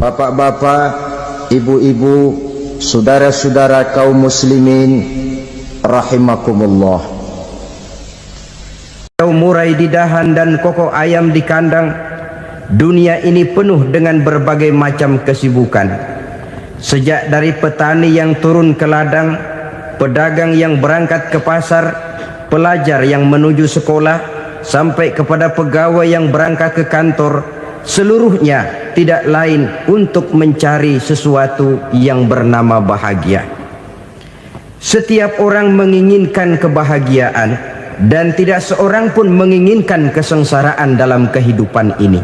Bapak-bapak, ibu-ibu, saudara-saudara kaum muslimin rahimakumullah. Murai di dahan dan koko ayam di kandang, dunia ini penuh dengan berbagai macam kesibukan. Sejak dari petani yang turun ke ladang, pedagang yang berangkat ke pasar, pelajar yang menuju sekolah, sampai kepada pegawai yang berangkat ke kantor, seluruhnya tidak lain untuk mencari sesuatu yang bernama bahagia. Setiap orang menginginkan kebahagiaan, dan tidak seorang pun menginginkan kesengsaraan dalam kehidupan ini.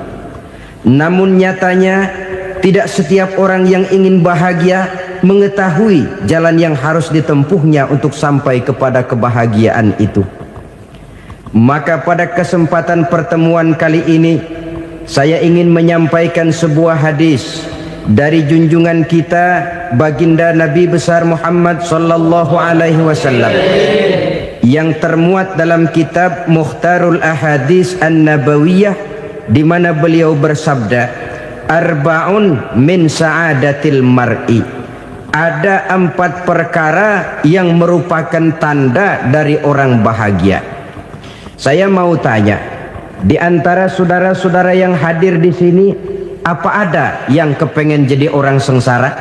Namun nyatanya tidak setiap orang yang ingin bahagia mengetahui jalan yang harus ditempuhnya untuk sampai kepada kebahagiaan itu. Maka pada kesempatan pertemuan kali ini, saya ingin menyampaikan sebuah hadis dari junjungan kita baginda Nabi besar Muhammad sallallahu alaihi wasallam yang termuat dalam kitab Mukhtarul Ahadits An-Nabawiyah, di mana beliau bersabda, arba'un min sa'adatil mar'i. Ada 4 perkara yang merupakan tanda dari orang bahagia. Saya mau tanya, di antara saudara-saudara yang hadir di sini, apa ada yang kepengen jadi orang sengsara?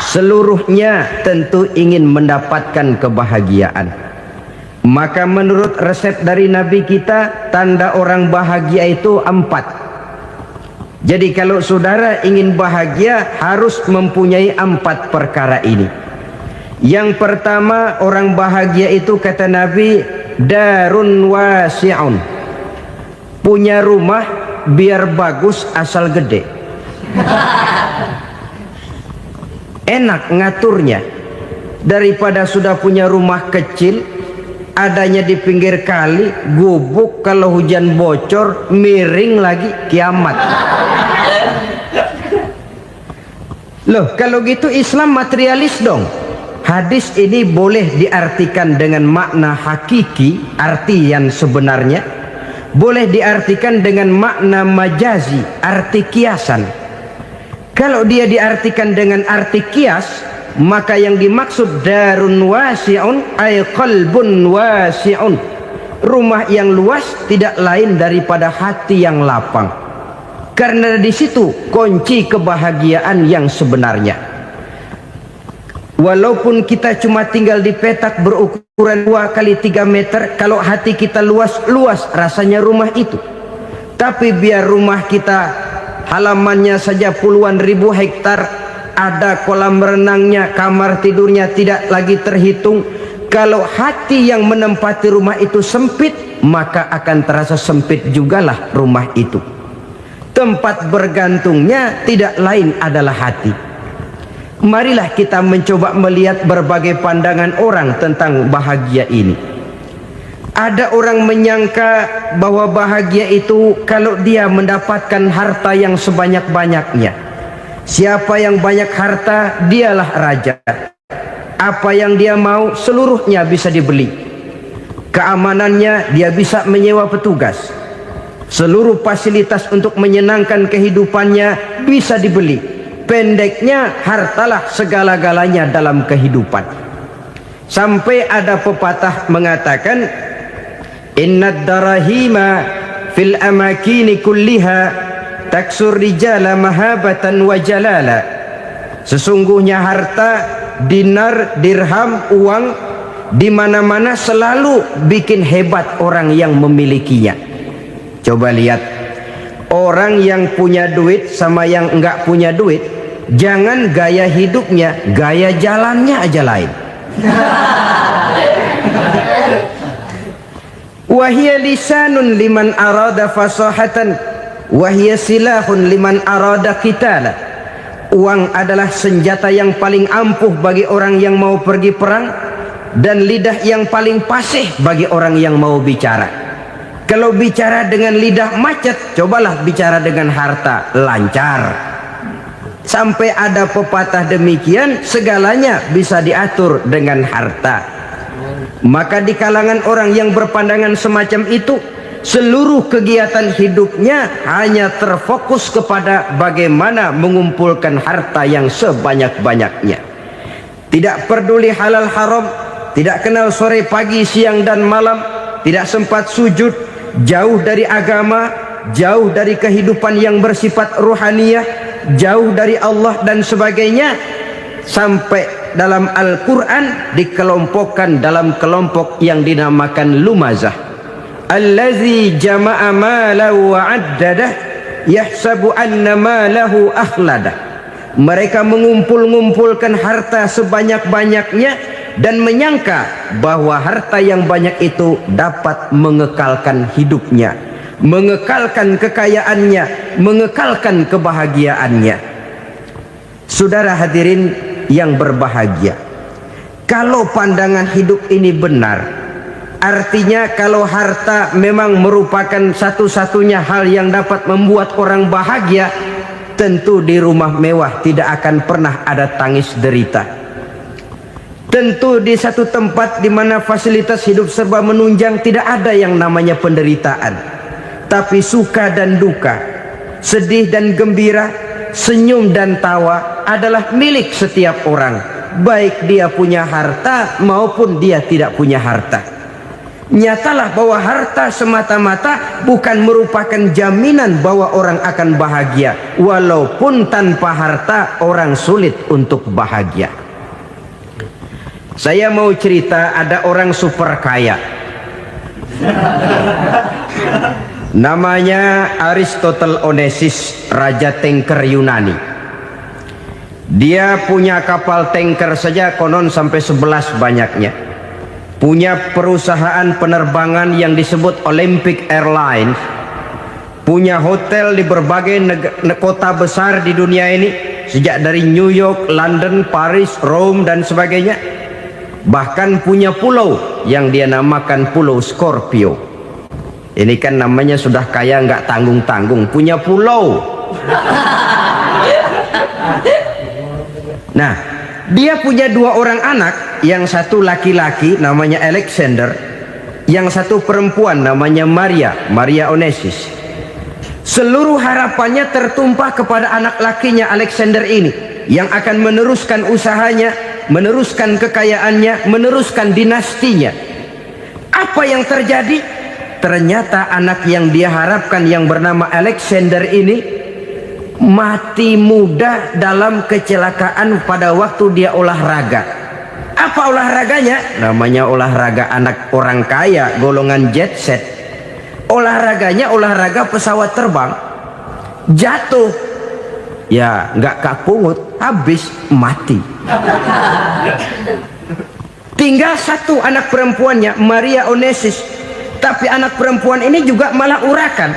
Seluruhnya tentu ingin mendapatkan kebahagiaan. Maka menurut resep dari Nabi kita, tanda orang bahagia itu 4. Jadi kalau saudara ingin bahagia, harus mempunyai 4 perkara ini. Yang pertama, orang bahagia itu kata Nabi, darun wasi'un, punya rumah biar bagus asal gede, enak ngaturnya, daripada sudah punya rumah kecil adanya di pinggir kali, gubuk, kalau hujan bocor miring lagi, kiamat. Loh, kalau gitu Islam materialis dong. Hadis ini boleh diartikan dengan makna hakiki, arti yang sebenarnya, boleh diartikan dengan makna majazi, arti kiasan. Kalau dia diartikan dengan arti kias, maka yang dimaksud darun wasi'un ay qalbun wasi'un, rumah yang luas tidak lain daripada hati yang lapang. Karena di situ kunci kebahagiaan yang sebenarnya. Walaupun kita cuma tinggal di petak berukuran 2 kali 3 meter, kalau hati kita luas rasanya rumah itu. Tapi biar rumah kita halamannya saja puluhan ribu hektar, ada kolam renangnya, kamar tidurnya tidak lagi terhitung, kalau hati yang menempati rumah itu sempit, maka akan terasa sempit jugalah rumah itu. Tempat bergantungnya tidak lain adalah hati. Marilah kita mencoba melihat berbagai pandangan orang tentang bahagia ini. Ada orang menyangka bahwa bahagia itu kalau dia mendapatkan harta yang sebanyak-banyaknya. Siapa yang banyak harta, dialah raja. Apa yang dia mau, seluruhnya bisa dibeli. Keamanannya, dia bisa menyewa petugas. Seluruh fasilitas untuk menyenangkan kehidupannya bisa dibeli. Pendeknya, hartalah segala-galanya dalam kehidupan. Sampai ada pepatah mengatakan, innad darahima fil amakini kulliha taksur rijala mahabatan wa jalala. Sesungguhnya harta, dinar, dirham, uang, di mana-mana selalu bikin hebat orang yang memilikinya. Coba lihat, orang yang punya duit sama yang enggak punya duit, jangan gaya hidupnya, gaya jalannya aja lain. Wahia lisanun liman arada fasahatan, wahia silahun liman arada qitala. Uang adalah senjata yang paling ampuh bagi orang yang mau pergi perang, dan lidah yang paling fasih bagi orang yang mau bicara. Kalau bicara dengan lidah macet, cobalah bicara dengan harta, lancar. Sampai ada pepatah demikian, segalanya bisa diatur dengan harta. Maka di kalangan orang yang berpandangan semacam itu, seluruh kegiatan hidupnya hanya terfokus kepada bagaimana mengumpulkan harta yang sebanyak-banyaknya. Tidak peduli halal haram, tidak kenal sore pagi siang dan malam, tidak sempat sujud, jauh dari agama, jauh dari kehidupan yang bersifat ruhaniyah, jauh dari Allah dan sebagainya, sampai dalam Al-Quran dikelompokkan dalam kelompok yang dinamakan lumazah. Allazi jama'a malahu wa 'addadah yahsabu anna malahu akhladah. Mereka mengumpul-ngumpulkan harta sebanyak-banyaknya dan menyangka bahwa harta yang banyak itu dapat mengekalkan hidupnya, mengekalkan kekayaannya, mengekalkan kebahagiaannya. Saudara hadirin yang berbahagia, kalau pandangan hidup ini benar, artinya kalau harta memang merupakan satu-satunya hal yang dapat membuat orang bahagia, tentu di rumah mewah tidak akan pernah ada tangis derita. Tentu di satu tempat di mana fasilitas hidup serba menunjang tidak ada yang namanya penderitaan. Tapi suka dan duka, sedih dan gembira, senyum dan tawa adalah milik setiap orang, baik dia punya harta maupun dia tidak punya harta. Nyatalah bahwa harta semata-mata bukan merupakan jaminan bahwa orang akan bahagia, walaupun tanpa harta orang sulit untuk bahagia. Saya mau cerita, ada orang super kaya, namanya Aristotle Onesimus, raja tanker Yunani. Dia punya kapal tanker saja konon sampai 11 banyaknya. Punya perusahaan penerbangan yang disebut Olympic Airlines. Punya hotel di berbagai kota besar di dunia ini, sejak dari New York, London, Paris, Rome dan sebagainya. Bahkan punya pulau yang dia namakan Pulau Scorpio. Ini kan namanya sudah kaya nggak tanggung-tanggung, punya pulau. Nah, dia punya 2 orang anak, yang satu laki-laki namanya Alexander, yang satu perempuan namanya Maria Onesimus. Seluruh harapannya tertumpah kepada anak lakinya Alexander ini, yang akan meneruskan usahanya, meneruskan kekayaannya, meneruskan dinastinya. Apa yang terjadi? Ternyata anak yang dia harapkan yang bernama Alexander ini mati muda dalam kecelakaan pada waktu dia olahraga. Apa olahraganya? Namanya olahraga anak orang kaya, golongan jet set. Olahraganya olahraga pesawat terbang. Jatuh, ya nggak kapungut, habis mati. Tinggal satu anak perempuannya, Maria Onesimus. Tapi anak perempuan ini juga malah urakan.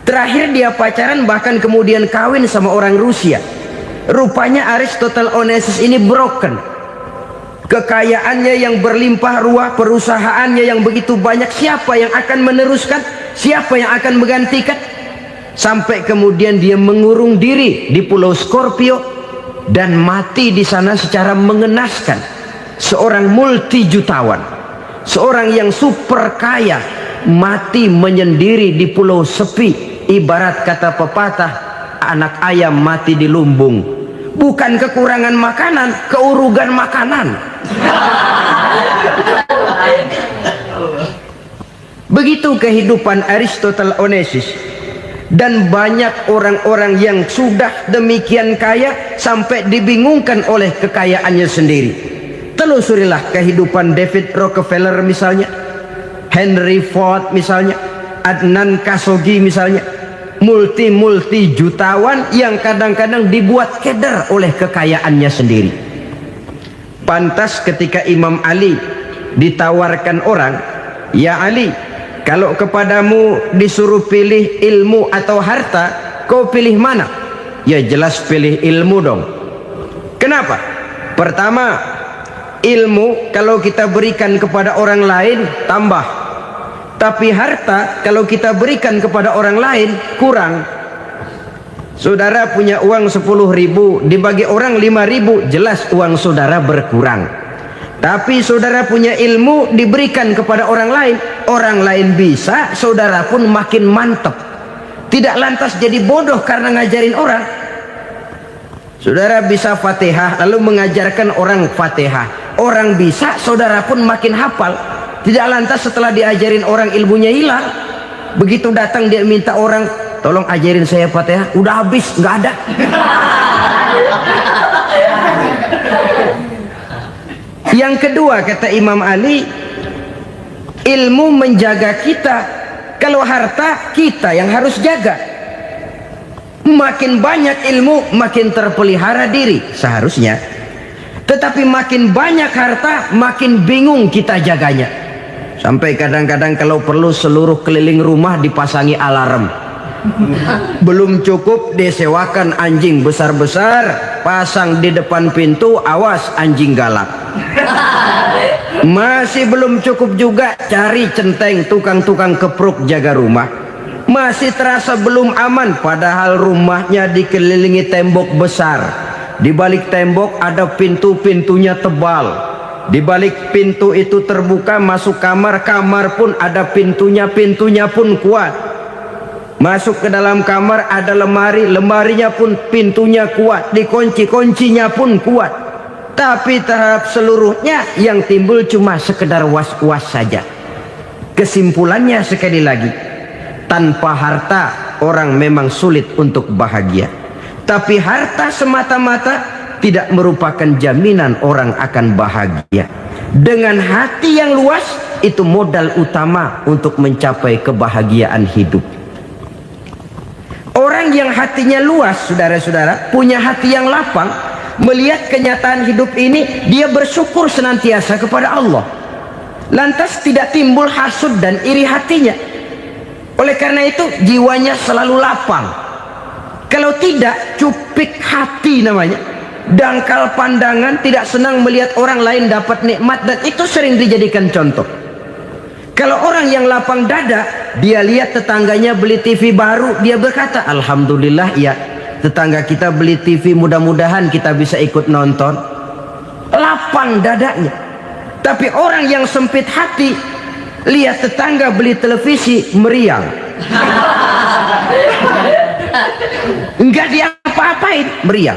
Terakhir dia pacaran, bahkan kemudian kawin sama orang Rusia. Rupanya Aristotle Onesimus ini broken. Kekayaannya yang berlimpah ruah, perusahaannya yang begitu banyak, siapa yang akan meneruskan? Siapa yang akan menggantikan? Sampai kemudian dia mengurung diri di Pulau Scorpio dan mati di sana secara mengenaskan. Seorang multi jutawan, seorang yang super kaya, mati menyendiri di pulau sepi. Ibarat kata pepatah, anak ayam mati di lumbung. Bukan kekurangan makanan, keurugan makanan. Begitu kehidupan Aristotle Onesimus. Dan banyak orang-orang yang sudah demikian kaya sampai dibingungkan oleh kekayaannya sendiri. Telusurilah kehidupan David Rockefeller misalnya, Henry Ford misalnya, Adnan Khashoggi misalnya. Multi jutawan yang kadang-kadang dibuat keder oleh kekayaannya sendiri. Pantas ketika Imam Ali ditawarkan orang, "Ya Ali, kalau kepadamu disuruh pilih ilmu atau harta, kau pilih mana?" Ya jelas pilih ilmu dong. Kenapa? Pertama, ilmu kalau kita berikan kepada orang lain tambah. Tapi harta kalau kita berikan kepada orang lain kurang. Saudara punya uang 10.000, dibagi orang 5.000, jelas uang saudara berkurang. Tapi saudara punya ilmu diberikan kepada orang lain bisa, saudara pun makin mantap. Tidak lantas jadi bodoh karena ngajarin orang. Saudara bisa Fatihah lalu mengajarkan orang Fatihah. Orang bisa, saudara pun makin hafal. Tidak lantas setelah diajarin orang ilmunya hilang. Begitu datang dia minta orang, tolong ajarin saya Fatihah, udah habis, nggak ada. Yang kedua kata Imam Ali, ilmu menjaga kita. Kalau harta, kita yang harus jaga. Makin banyak ilmu, makin terpelihara diri seharusnya. Tetapi makin banyak harta, makin bingung kita jaganya. Sampai kadang-kadang kalau perlu seluruh keliling rumah dipasangi alarm. Belum cukup disewakan anjing besar-besar, pasang di depan pintu, awas anjing galak. Masih belum cukup juga, cari centeng tukang-tukang kepruk jaga rumah. Masih terasa belum aman, padahal rumahnya dikelilingi tembok besar. Di balik tembok ada pintu-pintunya tebal. Di balik pintu itu terbuka masuk kamar, kamar pun ada pintunya, pintunya pun kuat. Masuk ke dalam kamar ada lemari, lemarinya pun pintunya kuat, dikunci, kuncinya pun kuat. Tapi terhadap seluruhnya yang timbul cuma sekedar was-was saja. Kesimpulannya sekali lagi, tanpa harta orang memang sulit untuk bahagia. Tapi harta semata-mata tidak merupakan jaminan orang akan bahagia. Dengan hati yang luas, itu modal utama untuk mencapai kebahagiaan hidup. Orang yang hatinya luas, saudara-saudara, punya hati yang lapang, melihat kenyataan hidup ini, dia bersyukur senantiasa kepada Allah. Lantas tidak timbul hasud dan iri hatinya. Oleh karena itu jiwanya selalu lapang. Kalau tidak, cupik hati namanya, dangkal pandangan, tidak senang melihat orang lain dapat nikmat, dan itu sering dijadikan contoh. Kalau orang yang lapang dada, dia lihat tetangganya beli TV baru, dia berkata, alhamdulillah ya, tetangga kita beli TV, mudah-mudahan kita bisa ikut nonton. Lapang dadanya. Tapi orang yang sempit hati, lihat tetangga beli televisi, meriang. Enggak diapa-apain, meriang.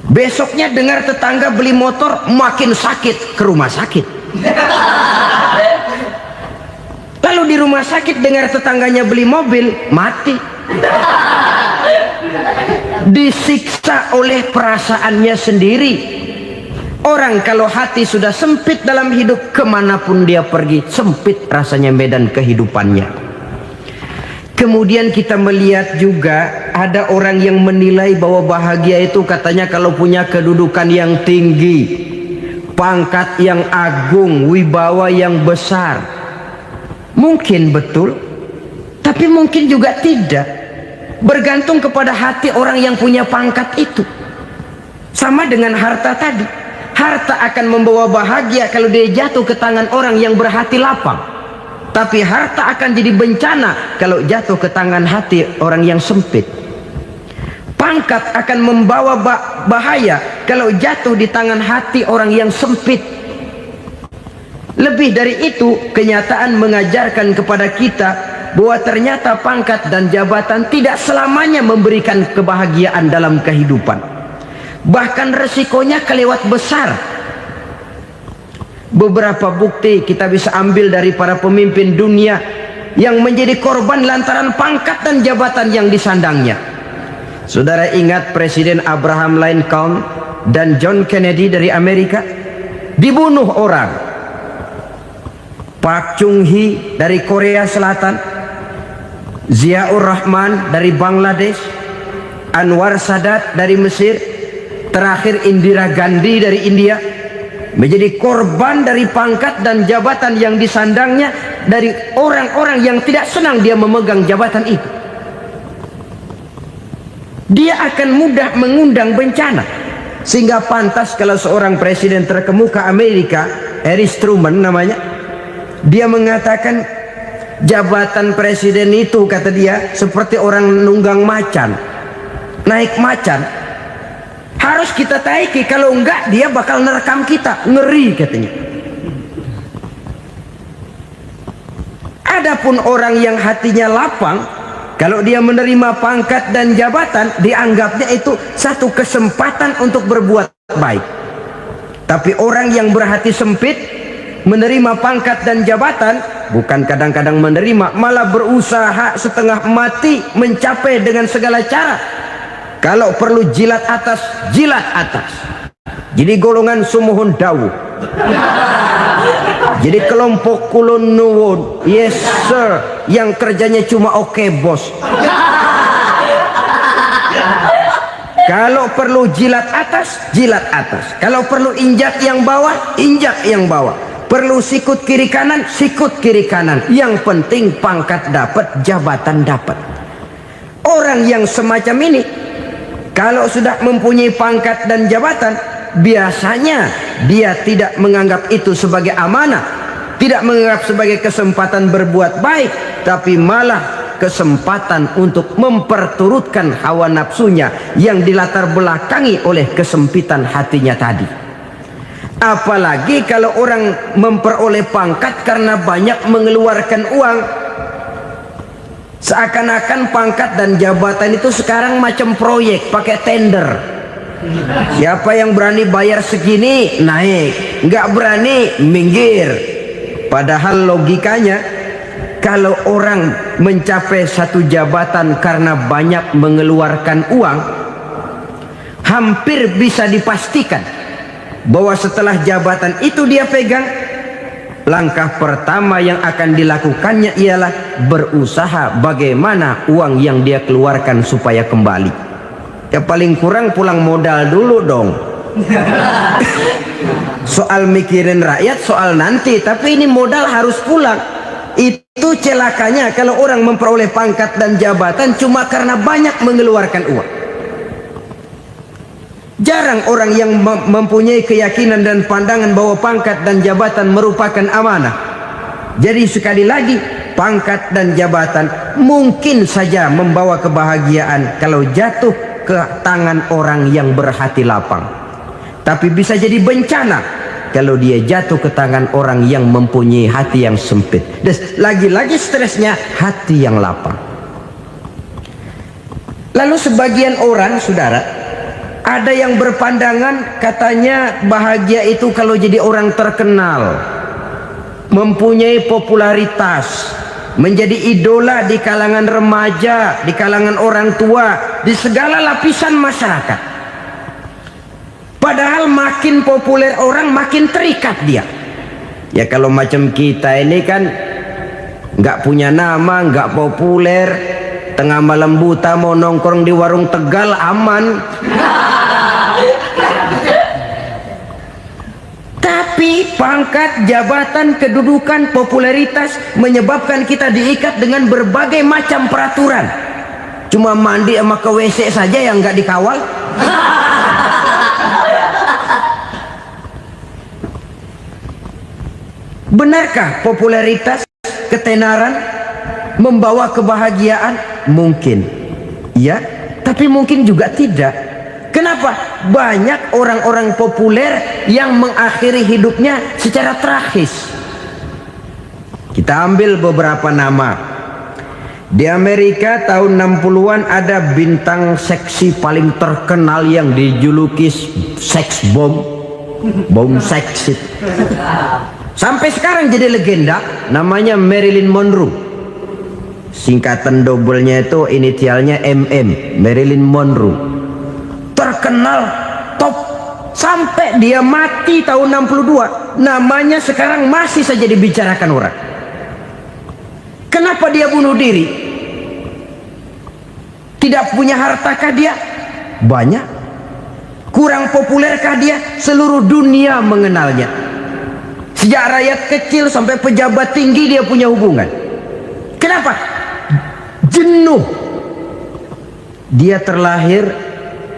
Besoknya dengar tetangga beli motor, makin sakit, ke rumah sakit. Lalu di rumah sakit dengar tetangganya beli mobil, mati. Disiksa oleh perasaannya sendiri. Orang kalau hati sudah sempit dalam hidup, kemanapun dia pergi, sempit rasanya medan kehidupannya. Kemudian kita melihat juga ada orang yang menilai bahwa bahagia itu katanya kalau punya kedudukan yang tinggi, pangkat yang agung, wibawa yang besar. Mungkin betul, tapi mungkin juga tidak. Bergantung kepada hati orang yang punya pangkat itu. Sama dengan harta tadi. Harta akan membawa bahagia kalau dia jatuh ke tangan orang yang berhati lapang. Tapi harta akan jadi bencana kalau jatuh ke tangan hati orang yang sempit. Pangkat akan membawa bahaya kalau jatuh di tangan hati orang yang sempit. Lebih dari itu, kenyataan mengajarkan kepada kita bahwa ternyata pangkat dan jabatan tidak selamanya memberikan kebahagiaan dalam kehidupan. Bahkan resikonya kelewat besar. Beberapa bukti kita bisa ambil dari para pemimpin dunia yang menjadi korban lantaran pangkat dan jabatan yang disandangnya. Saudara ingat Presiden Abraham Lincoln dan John Kennedy dari Amerika? Dibunuh orang. Park Chung-hee dari Korea Selatan, Ziaur Rahman dari Bangladesh, Anwar Sadat dari Mesir, terakhir Indira Gandhi dari India, menjadi korban dari pangkat dan jabatan yang disandangnya dari orang-orang yang tidak senang dia memegang jabatan itu. Dia akan mudah mengundang bencana. Sehingga pantas kalau seorang presiden terkemuka Amerika, Harry Truman namanya, dia mengatakan jabatan presiden itu, kata dia, seperti orang nunggang macan, naik macan. Harus kita taiki, kalau enggak dia bakal nerekam kita. Ngeri katanya. Adapun orang yang hatinya lapang, kalau dia menerima pangkat dan jabatan, dianggapnya itu satu kesempatan untuk berbuat baik. Tapi orang yang berhati sempit, menerima pangkat dan jabatan, bukan kadang-kadang menerima, malah berusaha setengah mati mencapai dengan segala cara. Kalau perlu jilat atas, jilat atas. Jadi golongan sumuhun dawuh. Jadi kelompok kulon nuwun, yes sir, yang kerjanya cuma oke bos. Kalau perlu jilat atas, jilat atas. Kalau perlu injak yang bawah, injak yang bawah. Perlu sikut kiri kanan, sikut kiri kanan. Yang penting pangkat dapat, jabatan dapat. Orang yang semacam ini, kalau sudah mempunyai pangkat dan jabatan, biasanya dia tidak menganggap itu sebagai amanah, tidak menganggap sebagai kesempatan berbuat baik, tapi malah kesempatan untuk memperturutkan hawa nafsunya yang dilatar belakangi oleh kesempitan hatinya tadi. Apalagi kalau orang memperoleh pangkat karena banyak mengeluarkan uang, seakan-akan pangkat dan jabatan itu sekarang macam proyek pakai tender. Siapa yang berani bayar segini naik, nggak berani minggir. Padahal logikanya, kalau orang mencapai satu jabatan karena banyak mengeluarkan uang, hampir bisa dipastikan bahwa setelah jabatan itu dia pegang, langkah pertama yang akan dilakukannya ialah berusaha bagaimana uang yang dia keluarkan supaya kembali. Ya paling kurang pulang modal dulu dong. Soal mikirin rakyat soal nanti, tapi ini modal harus pulang. Itu celakanya kalau orang memperoleh pangkat dan jabatan cuma karena banyak mengeluarkan uang. Jarang orang yang mempunyai keyakinan dan pandangan bahwa pangkat dan jabatan merupakan amanah. Jadi sekali lagi, pangkat dan jabatan mungkin saja membawa kebahagiaan kalau jatuh ke tangan orang yang berhati lapang. Tapi bisa jadi bencana kalau dia jatuh ke tangan orang yang mempunyai hati yang sempit. Dan lagi-lagi stresnya hati yang lapang. Lalu sebagian orang, saudara, ada yang berpandangan katanya bahagia itu kalau jadi orang terkenal, mempunyai popularitas, menjadi idola di kalangan remaja, di kalangan orang tua, di segala lapisan masyarakat. Padahal makin populer orang makin terikat dia. Ya kalau macam kita ini kan nggak punya nama, nggak populer, tengah malam buta mau nongkrong di warung Tegal aman. Tapi pangkat, jabatan, kedudukan, popularitas menyebabkan kita diikat dengan berbagai macam peraturan. Cuma mandi sama ke WC saja yang nggak dikawal. Benarkah popularitas, ketenaran membawa kebahagiaan? Mungkin ya, tapi mungkin juga tidak. Kenapa? Banyak orang-orang populer yang mengakhiri hidupnya secara tragis. Kita ambil beberapa nama. Di Amerika tahun 60-an ada bintang seksi paling terkenal yang dijuluki seks bom, bom seks. Sampai sekarang jadi legenda, namanya Marilyn Monroe. Singkatan dobelnya itu inisialnya MM, Marilyn Monroe. Terkenal top sampai dia mati tahun 62. Namanya sekarang masih saja dibicarakan orang. Kenapa dia bunuh diri? Tidak punya hartakah dia? Banyak. Kurang populerkah dia? Seluruh dunia mengenalnya. Sejak rakyat kecil sampai pejabat tinggi dia punya hubungan. Kenapa? Jenuh. Dia terlahir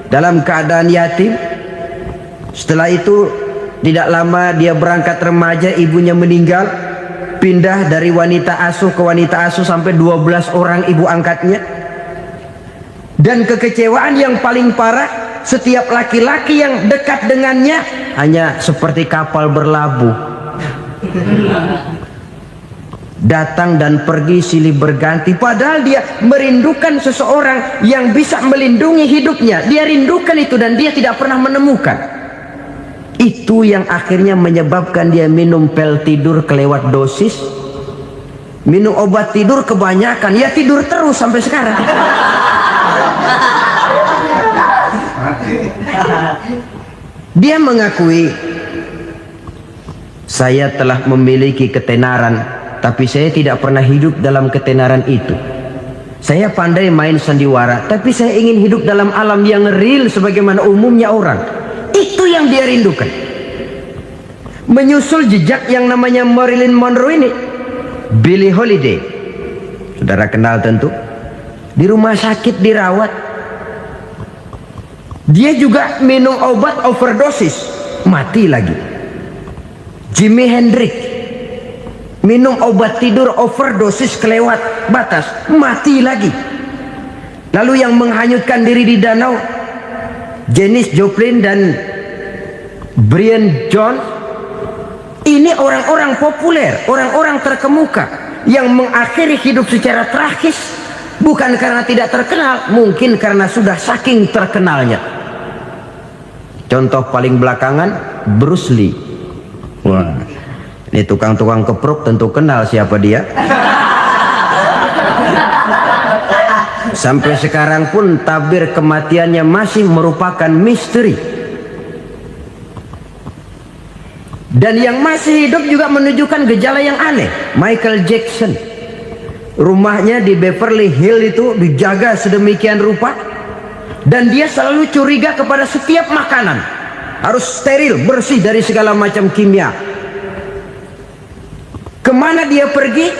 dalam keadaan yatim. Setelah itu tidak lama dia berangkat remaja, ibunya meninggal. Pindah dari wanita asuh ke wanita asuh sampai 12 orang ibu angkatnya. Dan kekecewaan yang paling parah, setiap laki-laki yang dekat dengannya hanya seperti kapal berlabuh, datang dan pergi silih berganti, padahal dia merindukan seseorang yang bisa melindungi hidupnya. Dia rindukan itu dan dia tidak pernah menemukan. Itu yang akhirnya menyebabkan dia minum pil tidur kelewat dosis, minum obat tidur kebanyakan, ya tidur terus sampai sekarang. Dia mengakui, saya telah memiliki ketenaran, tapi saya tidak pernah hidup dalam ketenaran itu. Saya pandai main sandiwara, tapi saya ingin hidup dalam alam yang real sebagaimana umumnya orang. Itu yang dia rindukan. Menyusul jejak yang namanya Marilyn Monroe ini, Billie Holiday, saudara kenal tentu, di rumah sakit dirawat. Dia juga minum obat overdosis, mati lagi. Jimi Hendrix minum obat tidur overdosis kelewat batas, mati lagi. Lalu yang menghanyutkan diri di danau, Janis Joplin dan Brian Jones. Ini orang-orang populer, orang-orang terkemuka yang mengakhiri hidup secara tragis, bukan karena tidak terkenal, mungkin karena sudah saking terkenalnya. Contoh paling belakangan, Bruce Lee. Wah, ini tukang-tukang keprok tentu kenal siapa dia. Sampai sekarang pun tabir kematiannya masih merupakan misteri. Dan yang masih hidup juga menunjukkan gejala yang aneh. Michael Jackson, rumahnya di Beverly Hills itu dijaga sedemikian rupa, dan dia selalu curiga kepada setiap makanan harus steril, bersih dari segala macam kimia. Kemana dia pergi,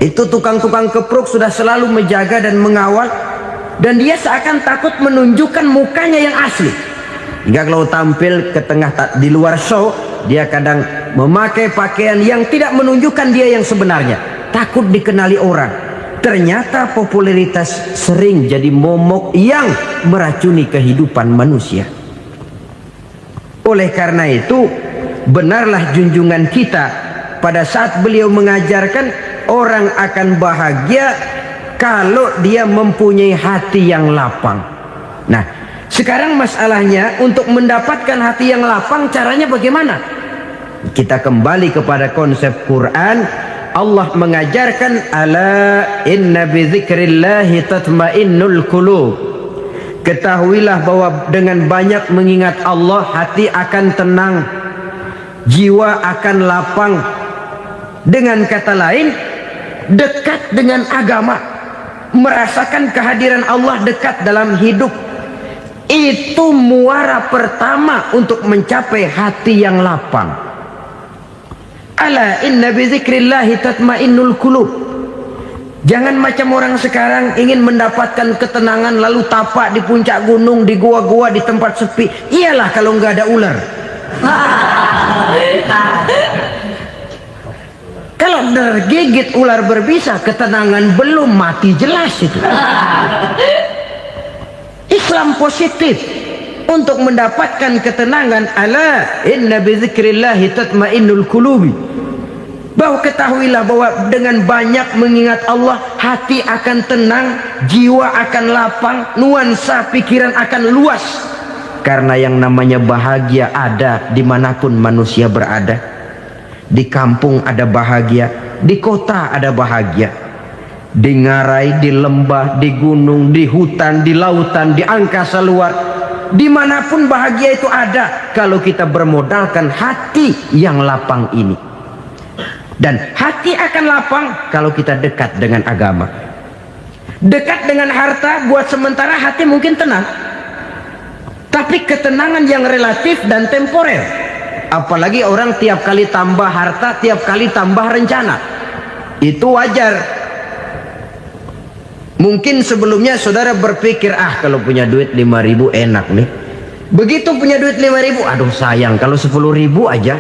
itu tukang-tukang keprok sudah selalu menjaga dan mengawal, dan dia seakan takut menunjukkan mukanya yang asli. Hingga kalau tampil ke tengah di luar show, dia kadang memakai pakaian yang tidak menunjukkan dia yang sebenarnya, takut dikenali orang. Ternyata popularitas sering jadi momok yang meracuni kehidupan manusia. Oleh karena itu, benarlah junjungan kita pada saat beliau mengajarkan orang akan bahagia kalau dia mempunyai hati yang lapang. Nah, sekarang masalahnya untuk mendapatkan hati yang lapang, caranya bagaimana? Kita kembali kepada konsep Quran. Allah mengajarkan, ala inna bidzikrillahi tatmainnul qulub. Ketahuilah bahwa dengan banyak mengingat Allah, hati akan tenang, jiwa akan lapang. Dengan kata lain, dekat dengan agama, merasakan kehadiran Allah dekat dalam hidup. Itu muara pertama untuk mencapai hati yang lapang. Ala inna bizikrillahi tatmainnul qulub. Jangan macam orang sekarang ingin mendapatkan ketenangan lalu tapak di puncak gunung, di gua-gua, di tempat sepi. Iyalah kalau nggak ada ular. Kalau tergigit ular berbisa, ketenangan belum, mati jelas itu. Islam positif untuk mendapatkan ketenangan. Ala inna bizikrillahi tatmainnul qulubi. Bahwa ketahuilah bahwa dengan banyak mengingat Allah, hati akan tenang, jiwa akan lapang, nuansa pikiran akan luas. Karena yang namanya bahagia ada dimanapun manusia berada. Di kampung ada bahagia, di kota ada bahagia, di ngarai, di lembah, di gunung, di hutan, di lautan, di angkasa luar, dimanapun bahagia itu ada kalau kita bermodalkan hati yang lapang ini. Dan hati akan lapang kalau kita dekat dengan agama. Dekat dengan harta buat sementara hati mungkin tenang, tapi ketenangan yang relatif dan temporer. Apalagi orang tiap kali tambah harta, tiap kali tambah rencana. Itu wajar. Mungkin sebelumnya saudara berpikir, kalau punya duit 5.000 enak nih. Begitu punya duit 5.000, aduh sayang kalau 10.000 aja.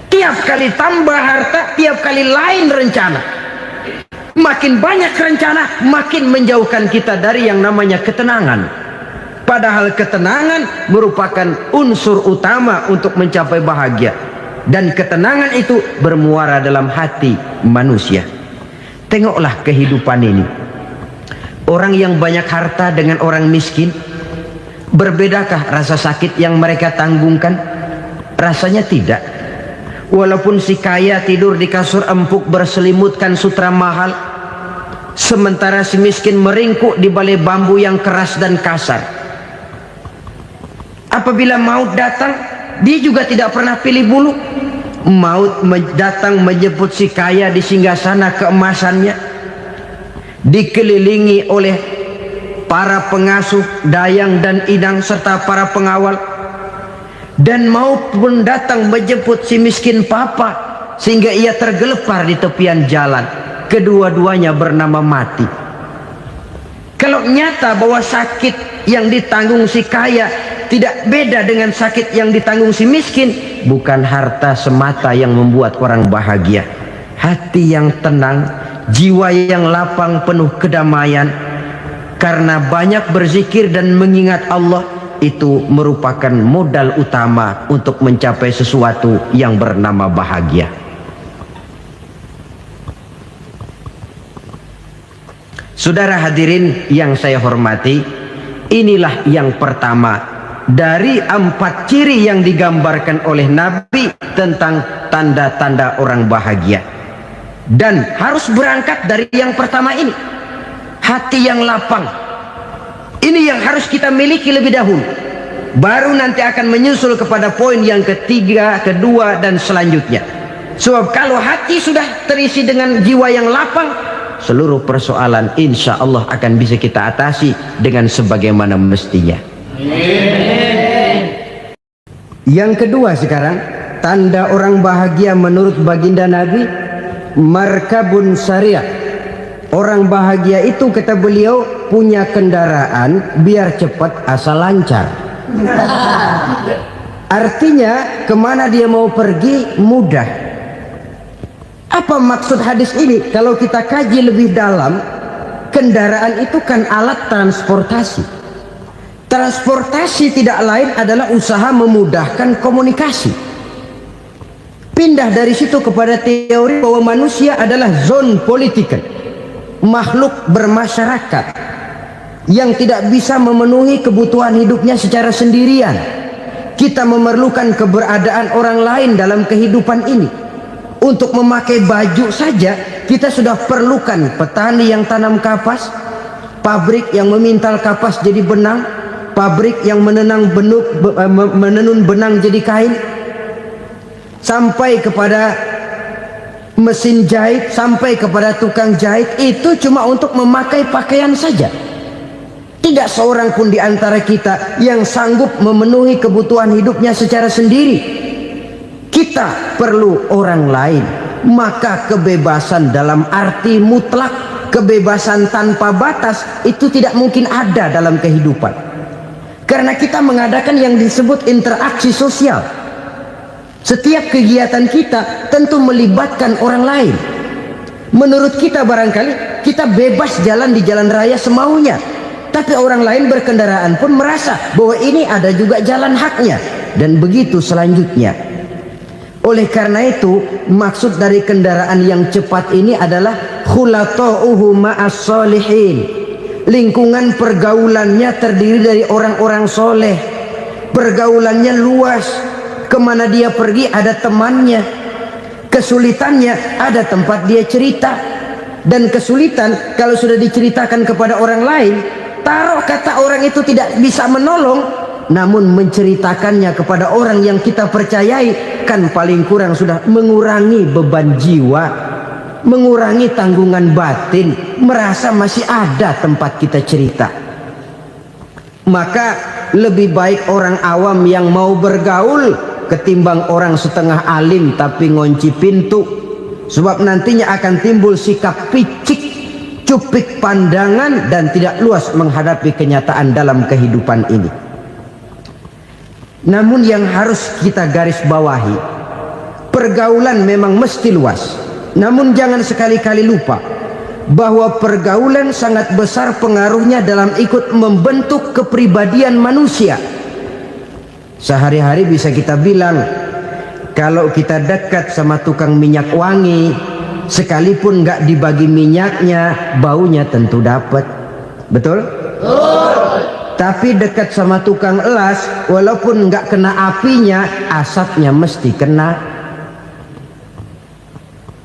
Tiap kali tambah harta, tiap kali lain rencana. Makin banyak rencana, makin menjauhkan kita dari yang namanya ketenangan. Padahal ketenangan merupakan unsur utama untuk mencapai bahagia. Dan ketenangan itu bermuara dalam hati manusia. Tengoklah kehidupan ini. Orang yang banyak harta dengan orang miskin, berbedakah rasa sakit yang mereka tanggungkan? Rasanya tidak. Walaupun si kaya tidur di kasur empuk berselimutkan sutra mahal, sementara si miskin meringkuk di balai bambu yang keras dan kasar. Apabila maut datang, dia juga tidak pernah pilih bulu. Maut datang menjemput si kaya di singgasana keemasannya, dikelilingi oleh para pengasuh, dayang dan inang serta para pengawal. Dan maut pun datang menjemput si miskin papa, sehingga ia tergelepar di tepian jalan. Kedua-duanya bernama mati. Kalau nyata bahwa sakit yang ditanggung si kaya tidak beda dengan sakit yang ditanggung si miskin, bukan harta semata yang membuat orang bahagia. Hati yang tenang, jiwa yang lapang penuh kedamaian karena banyak berzikir dan mengingat Allah, itu merupakan modal utama untuk mencapai sesuatu yang bernama bahagia. Saudara hadirin yang saya hormati, inilah yang pertama dari 4 ciri yang digambarkan oleh Nabi tentang tanda-tanda orang bahagia. Dan harus berangkat dari yang pertama ini, hati yang lapang. Ini yang harus kita miliki lebih dahulu. Baru nanti akan menyusul kepada poin yang ketiga, kedua, dan selanjutnya. Sebab kalau hati sudah terisi dengan jiwa yang lapang, seluruh persoalan insya Allah akan bisa kita atasi dengan sebagaimana mestinya. Yang kedua sekarang, tanda orang bahagia menurut baginda Nabi, markabun syariah. Orang bahagia itu, kata beliau, punya kendaraan biar cepat asal lancar. Artinya kemana dia mau pergi mudah. Apa maksud hadis ini? Kalau kita kaji lebih dalam, kendaraan itu kan alat transportasi. Transportasi tidak lain adalah usaha memudahkan komunikasi. Pindah dari situ kepada teori bahwa manusia adalah zon political, makhluk bermasyarakat yang tidak bisa memenuhi kebutuhan hidupnya secara sendirian. Kita memerlukan keberadaan orang lain dalam kehidupan ini. Untuk memakai baju saja kita sudah perlukan petani yang tanam kapas, pabrik yang memintal kapas jadi benang, pabrik yang menenun benang jadi kain, sampai kepada mesin jahit, sampai kepada tukang jahit. Itu cuma untuk memakai pakaian saja. Tidak seorang pun di antara kita yang sanggup memenuhi kebutuhan hidupnya secara sendiri. Kita perlu orang lain. Maka kebebasan dalam arti mutlak, kebebasan tanpa batas, itu tidak mungkin ada dalam kehidupan. Karena kita mengadakan yang disebut interaksi sosial. Setiap kegiatan kita tentu melibatkan orang lain. Menurut kita barangkali kita bebas jalan di jalan raya semaunya, tapi orang lain berkendaraan pun merasa bahwa ini ada juga jalan haknya, dan begitu selanjutnya. Oleh karena itu, maksud dari kendaraan yang cepat ini adalah khulata'uhu ma'as solihin. Lingkungan pergaulannya terdiri dari orang-orang soleh. Pergaulannya luas. Kemana dia pergi ada temannya. Kesulitannya ada tempat dia cerita. Dan kesulitan kalau sudah diceritakan kepada orang lain, taruh kata orang itu tidak bisa menolong, namun menceritakannya kepada orang yang kita percayai, kan paling kurang sudah mengurangi beban jiwa, mengurangi tanggungan batin, merasa masih ada tempat kita cerita. Maka lebih baik orang awam yang mau bergaul ketimbang orang setengah alim tapi ngunci pintu. Sebab nantinya akan timbul sikap picik, cupik pandangan, dan tidak luas menghadapi kenyataan dalam kehidupan ini. Namun yang harus kita garis bawahi, pergaulan memang mesti luas. Namun jangan sekali-kali lupa bahwa pergaulan sangat besar pengaruhnya dalam ikut membentuk kepribadian manusia. Sehari-hari bisa kita bilang, kalau kita dekat sama tukang minyak wangi, sekalipun nggak dibagi minyaknya, baunya tentu dapat. Betul? Tapi dekat sama tukang elas, walaupun nggak kena apinya, asapnya mesti kena.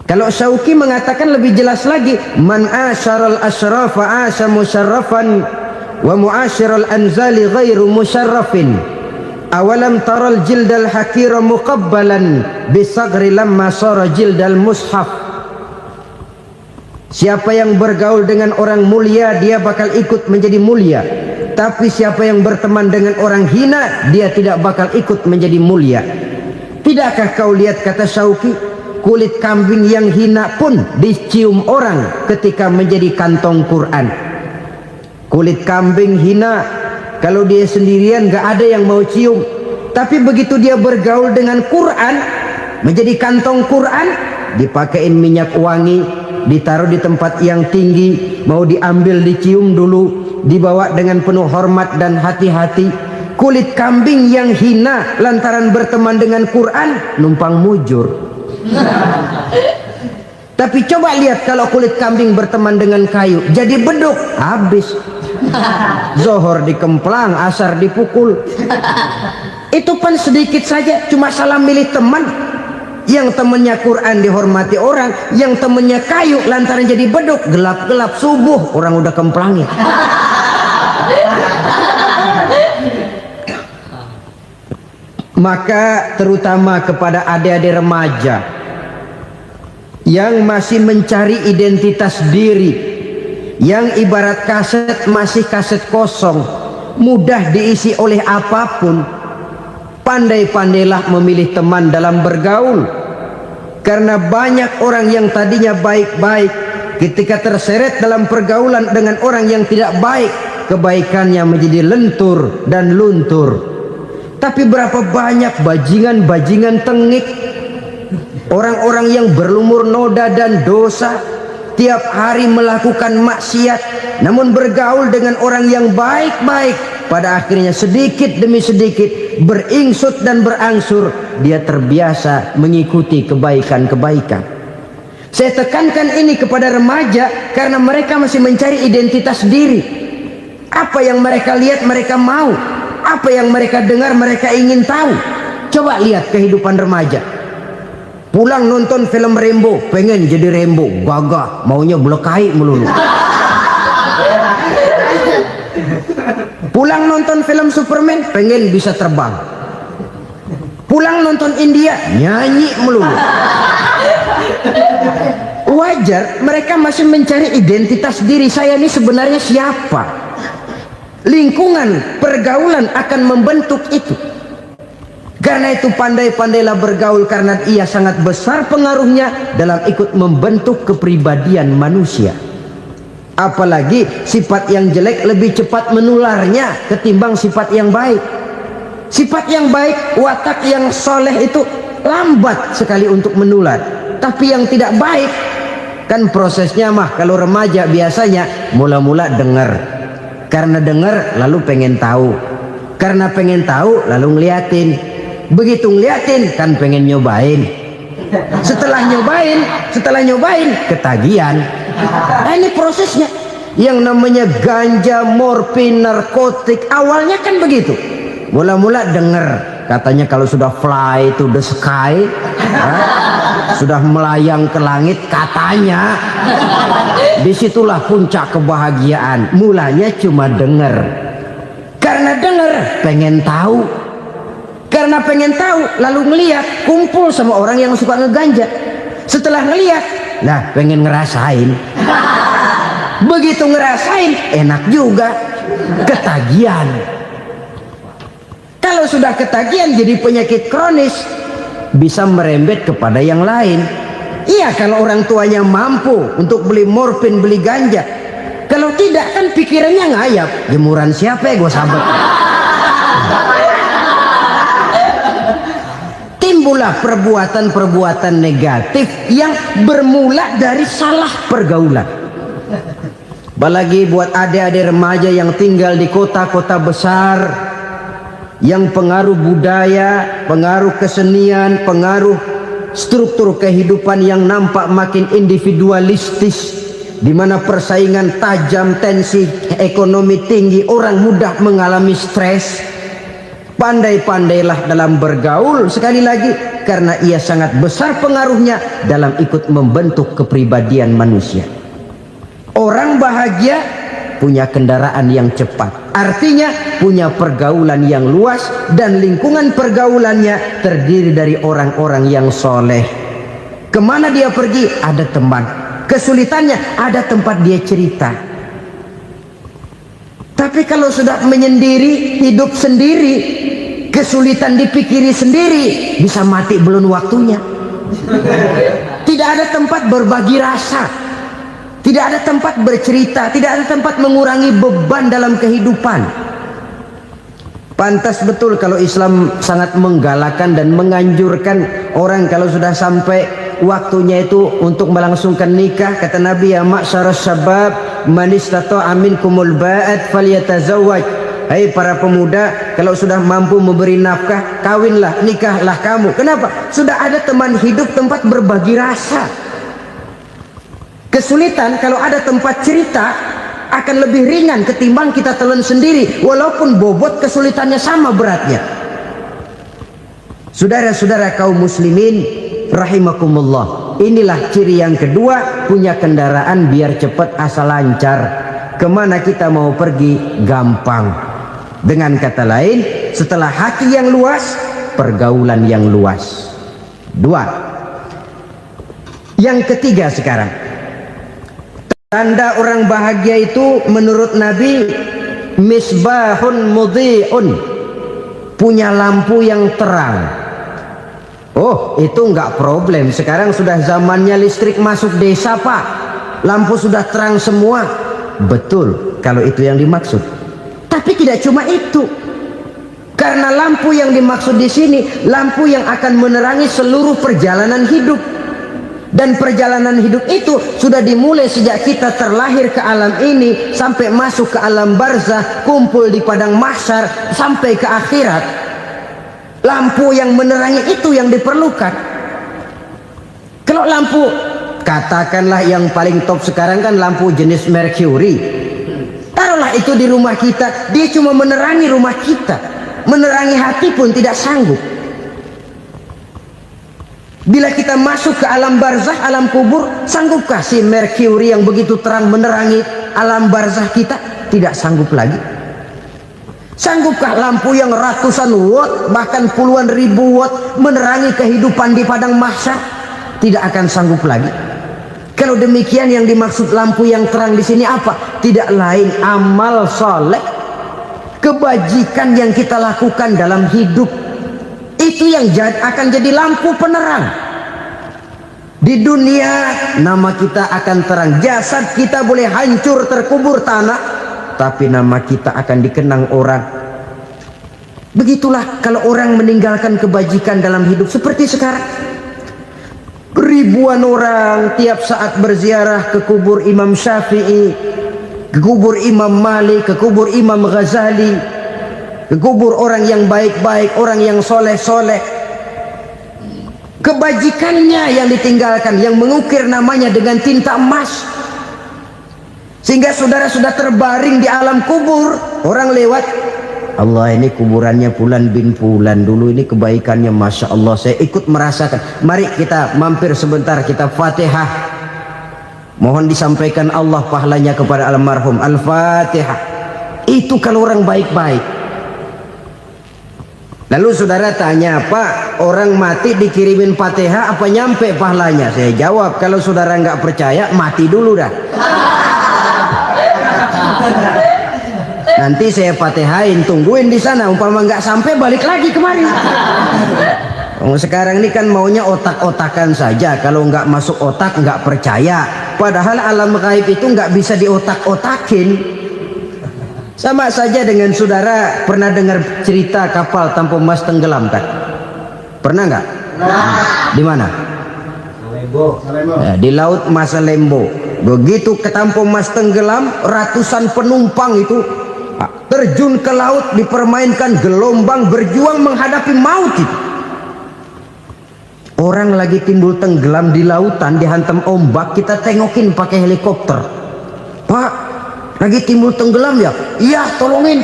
Kalau Syauqi mengatakan lebih jelas lagi, man asyaral asrafa asa musyarrafan wa muasyiral anzali ghairu musyarrafin. Awalam taral jildal hakira muqabbalan bisagri lamma sara jildal mushaf. Siapa yang bergaul dengan orang mulia, dia bakal ikut menjadi mulia. Tapi siapa yang berteman dengan orang hina, dia tidak bakal ikut menjadi mulia. Tidakkah kau lihat, kata Syauqi, kulit kambing yang hina pun dicium orang ketika menjadi kantong Quran. Kulit kambing hina, kalau dia sendirian gak ada yang mau cium. Tapi begitu dia bergaul dengan Quran, menjadi kantong Quran, dipakein minyak wangi, ditaruh di tempat yang tinggi, mau diambil dicium dulu, dibawa dengan penuh hormat dan hati-hati. Kulit kambing yang hina lantaran berteman dengan Quran, numpang mujur. Tapi coba lihat kalau kulit kambing berteman dengan kayu, jadi beduk, habis. Zohor dikemplang, asar dipukul. Itu pun sedikit saja, cuma salah milih teman. Yang temannya Quran dihormati orang, yang temannya kayu lantaran jadi beduk, gelap-gelap subuh orang udah kemplangin. Maka terutama kepada adik-adik remaja yang masih mencari identitas diri, yang ibarat kaset masih kaset kosong, mudah diisi oleh apapun, pandai-pandailah memilih teman dalam bergaul. Karena banyak orang yang tadinya baik-baik, ketika terseret dalam pergaulan dengan orang yang tidak baik, kebaikannya menjadi lentur dan luntur. Tapi berapa banyak bajingan-bajingan tengik, orang-orang yang berlumur noda dan dosa, tiap hari melakukan maksiat, namun bergaul dengan orang yang baik-baik, pada akhirnya sedikit demi sedikit beringsut dan berangsur dia terbiasa mengikuti kebaikan-kebaikan. Saya tekankan ini kepada remaja karena mereka masih mencari identitas diri. Apa yang mereka lihat mereka mau, apa yang mereka dengar mereka ingin tahu. Coba lihat kehidupan remaja. Pulang nonton film Rambo, pengen jadi Rambo, gagah, maunya belekai melulu. Pulang nonton film Superman, pengen bisa terbang. Pulang nonton India, nyanyi melulu. Wajar, mereka masih mencari identitas diri. Saya ini sebenarnya siapa? Lingkungan, pergaulan akan membentuk itu. Karena itu pandai-pandailah bergaul, karena ia sangat besar pengaruhnya dalam ikut membentuk kepribadian manusia. Apalagi sifat yang jelek lebih cepat menularnya ketimbang sifat yang baik. Sifat yang baik, watak yang soleh itu lambat sekali untuk menular. Tapi yang tidak baik, kan prosesnya mah kalau remaja biasanya mula-mula dengar. Karena dengar lalu pengen tahu, karena pengen tahu lalu ngeliatin, begitu ngeliatin kan pengen nyobain, setelah nyobain ketagihan. Nah, ini prosesnya. Yang namanya ganja, morfin, narkotik awalnya kan begitu. Mula-mula dengar, katanya kalau sudah fly to the sky, sudah melayang ke langit katanya, disitulah puncak kebahagiaan. Mulanya cuma dengar, karena dengar pengen tahu, karena pengen tahu lalu ngeliat, kumpul sama orang yang suka ngeganja. Setelah ngeliat, nah pengen ngerasain. Begitu ngerasain enak juga, ketagihan. Kalau sudah ketagihan jadi penyakit kronis, bisa merembet kepada yang lain. Iya, kalau orang tuanya mampu untuk beli morfin, beli ganja. Kalau tidak kan pikirannya ngayap, jemuran siapa ya gue sabet. Timbullah perbuatan-perbuatan negatif yang bermula dari salah pergaulan. Apalagi buat adik-adik remaja yang tinggal di kota-kota besar, yang pengaruh budaya, pengaruh kesenian, pengaruh struktur kehidupan yang nampak makin individualistis, di mana persaingan tajam, tensi ekonomi tinggi, orang mudah mengalami stres. Pandai-pandailah dalam bergaul, sekali lagi, karena ia sangat besar pengaruhnya dalam ikut membentuk kepribadian manusia. Orang bahagia punya kendaraan yang cepat, artinya punya pergaulan yang luas, dan lingkungan pergaulannya terdiri dari orang-orang yang soleh. Kemana dia pergi ada teman, kesulitannya ada tempat dia cerita. Tapi kalau sudah menyendiri, hidup sendiri, kesulitan dipikiri sendiri, bisa mati belum waktunya. Tidak ada tempat berbagi rasa, tidak ada tempat bercerita, tidak ada tempat mengurangi beban dalam kehidupan. Pantas betul kalau Islam sangat menggalakkan dan menganjurkan orang kalau sudah sampai waktunya itu untuk melangsungkan nikah. Kata Nabi, ya ma'syaras syabab man istata'a minkumul ba'at falyatazawwaj. Hai para pemuda, kalau sudah mampu memberi nafkah, kawinlah, nikahlah kamu. Kenapa? Sudah ada teman hidup, tempat berbagi rasa. Kesulitan kalau ada tempat cerita akan lebih ringan ketimbang kita telan sendiri, walaupun bobot kesulitannya sama beratnya. Saudara-saudara kaum muslimin rahimakumullah, inilah ciri yang kedua, punya kendaraan biar cepat asal lancar. Kemana kita mau pergi gampang. Dengan kata lain, setelah hati yang luas, pergaulan yang luas. Dua. Yang ketiga sekarang, tanda orang bahagia itu menurut Nabi, misbahun mudhi'un, punya lampu yang terang. Oh, itu enggak problem. Sekarang sudah zamannya listrik masuk desa, Pak. Lampu sudah terang semua. Betul, kalau itu yang dimaksud. Tapi tidak cuma itu. Karena lampu yang dimaksud di sini, lampu yang akan menerangi seluruh perjalanan hidup. Dan perjalanan hidup itu sudah dimulai sejak kita terlahir ke alam ini, sampai masuk ke alam barzah, kumpul di padang mahsyar, sampai ke akhirat. Lampu yang menerangi itu yang diperlukan. Kalau lampu, katakanlah yang paling top sekarang kan lampu jenis Mercury. Taruhlah itu di rumah kita, dia cuma menerangi rumah kita, menerangi hati pun tidak sanggup. Bila kita masuk ke alam barzah, alam kubur, sanggupkah si Mercury yang begitu terang menerangi alam barzah kita? Tidak sanggup lagi. Sanggupkah lampu yang ratusan watt, bahkan puluhan ribu watt menerangi kehidupan di padang mahsyar? Tidak akan sanggup lagi. Kalau demikian, yang dimaksud lampu yang terang di sini apa? Tidak lain amal soleh, kebajikan yang kita lakukan dalam hidup. Itu yang akan jadi lampu penerang. Di dunia nama kita akan terang, jasad kita boleh hancur terkubur tanah, tapi nama kita akan dikenang orang. Begitulah kalau orang meninggalkan kebajikan dalam hidup seperti sekarang. Ribuan orang tiap saat berziarah ke kubur Imam Syafi'i, ke kubur Imam Malik, ke kubur Imam Ghazali, ke kubur orang yang baik-baik, orang yang soleh-soleh. Kebajikannya yang ditinggalkan, yang mengukir namanya dengan tinta emas, sehingga saudara sudah terbaring di alam kubur. Orang lewat, Allah, ini kuburannya Fulan bin Fulan, dulu ini kebaikannya Masya Allah, saya ikut merasakan. Mari kita mampir sebentar, kita Fatihah, mohon disampaikan Allah pahalanya kepada almarhum. Al-Fatihah. Itu kalau orang baik-baik. Lalu saudara tanya, Pak, orang mati dikirimin Fatihah apa nyampe pahalanya? Saya jawab, kalau saudara nggak percaya, mati dulu dah. Nanti saya Fatihain, tungguin di sana, umpama nggak sampai balik lagi kemari. Sekarang ini kan maunya otak-otakan saja, kalau nggak masuk otak nggak percaya. Padahal alam gaib itu nggak bisa diotak-otakin. Sama saja dengan saudara pernah dengar cerita kapal tanpa emas tenggelam kan? Pernah nggak? Di mana? Ya, di laut Masa Lembo. Begitu ketampung Mas tenggelam, ratusan penumpang itu terjun ke laut, dipermainkan gelombang, berjuang menghadapi maut itu. Orang lagi timbul tenggelam di lautan, dihantam ombak, kita tengokin pakai helikopter. Pak, lagi timbul tenggelam ya? Iya, tolongin.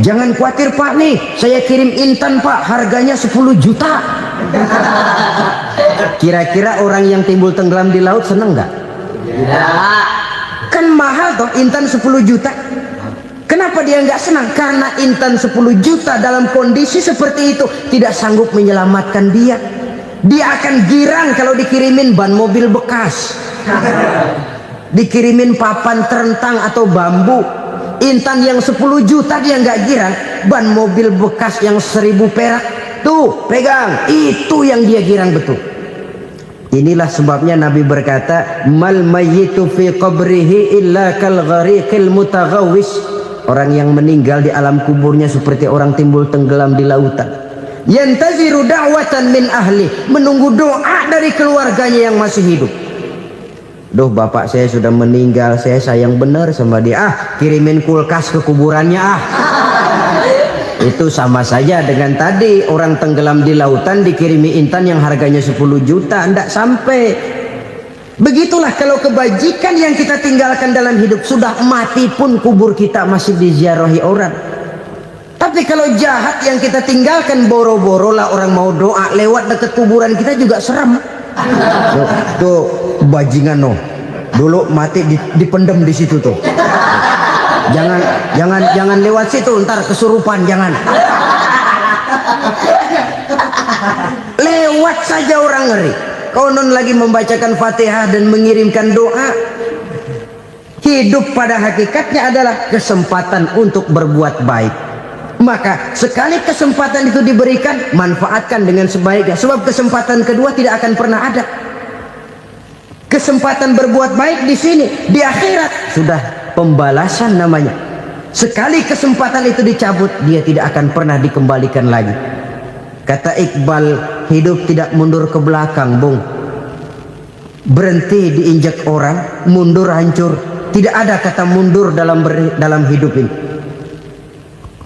Jangan khawatir Pak, nih saya kirim intan Pak, harganya 10 juta. Kira-kira orang yang timbul tenggelam di laut seneng nggak? Tidak. Kan mahal toh intan 10 juta. Kenapa dia nggak senang? Karena intan 10 juta dalam kondisi seperti itu tidak sanggup menyelamatkan dia. Dia akan girang kalau dikirimin ban mobil bekas, dikirimin papan terentang atau bambu. Intan yang 10 juta dia nggak girang, ban mobil bekas yang 1000 perak tuh pegang, itu yang dia girang betul. Inilah sebabnya Nabi berkata, mal mayyitu fi qabrihi illa kal ghariqil mutaghawwis. Orang yang meninggal di alam kuburnya seperti orang timbul tenggelam di lautan. Yantaziru da'watan min ahli, menunggu doa dari keluarganya yang masih hidup. Duh, bapak saya sudah meninggal, saya sayang benar sama dia. Kirimin kulkas ke kuburannya Itu sama saja dengan tadi orang tenggelam di lautan dikirimi intan yang harganya 10 juta, ndak sampai. Begitulah kalau kebajikan yang kita tinggalkan dalam hidup, sudah mati pun kubur kita masih diziarahi orang. Tapi kalau jahat yang kita tinggalkan, boro-boro lah orang mau doa lewat dekat kuburan kita juga serem. Tuh bajingan no, dulu mati dipendem di situ tuh. Jangan lewat situ, ntar kesurupan, jangan. Lewat saja orang ngeri. Konon lagi membacakan Fatihah dan mengirimkan doa. Hidup pada hakikatnya adalah kesempatan untuk berbuat baik. Maka sekali kesempatan itu diberikan, manfaatkan dengan sebaiknya. Sebab kesempatan kedua tidak akan pernah ada. Kesempatan berbuat baik di sini, di akhirat sudah pembalasan namanya. Sekali kesempatan itu dicabut, dia tidak akan pernah dikembalikan lagi. Kata Iqbal, hidup tidak mundur ke belakang, Bung. Berhenti diinjak orang, mundur hancur. Tidak ada kata mundur dalam hidup ini.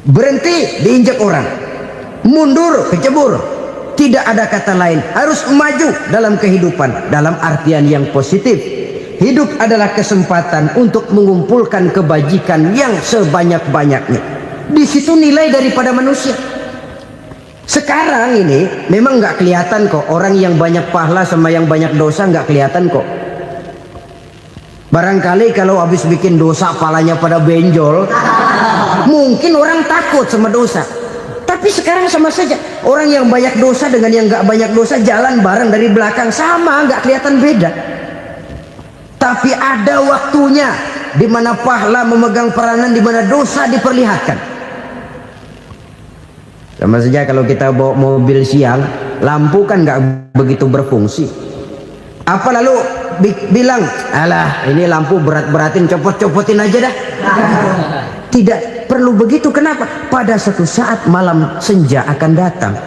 Berhenti diinjak orang, mundur kecebur. Tidak ada kata lain, harus maju dalam kehidupan dalam artian yang positif. Hidup adalah kesempatan untuk mengumpulkan kebajikan yang sebanyak-banyaknya. Di situ nilai daripada manusia. Sekarang ini memang nggak kelihatan kok, orang yang banyak pahala sama yang banyak dosa nggak kelihatan kok. Barangkali kalau habis bikin dosa palanya pada benjol, mungkin orang takut sama dosa. Tapi sekarang sama saja, orang yang banyak dosa dengan yang nggak banyak dosa jalan bareng dari belakang, sama, nggak kelihatan beda. Tapi ada waktunya di mana pahala memegang peranan, di mana dosa diperlihatkan. Sama saja kalau kita bawa mobil siang, lampu kan nggak begitu berfungsi. Apa lalu bilang, alah ini lampu berat-beratin, copot-copotin aja dah. Tidak perlu begitu. Kenapa? Pada suatu saat malam senja akan datang.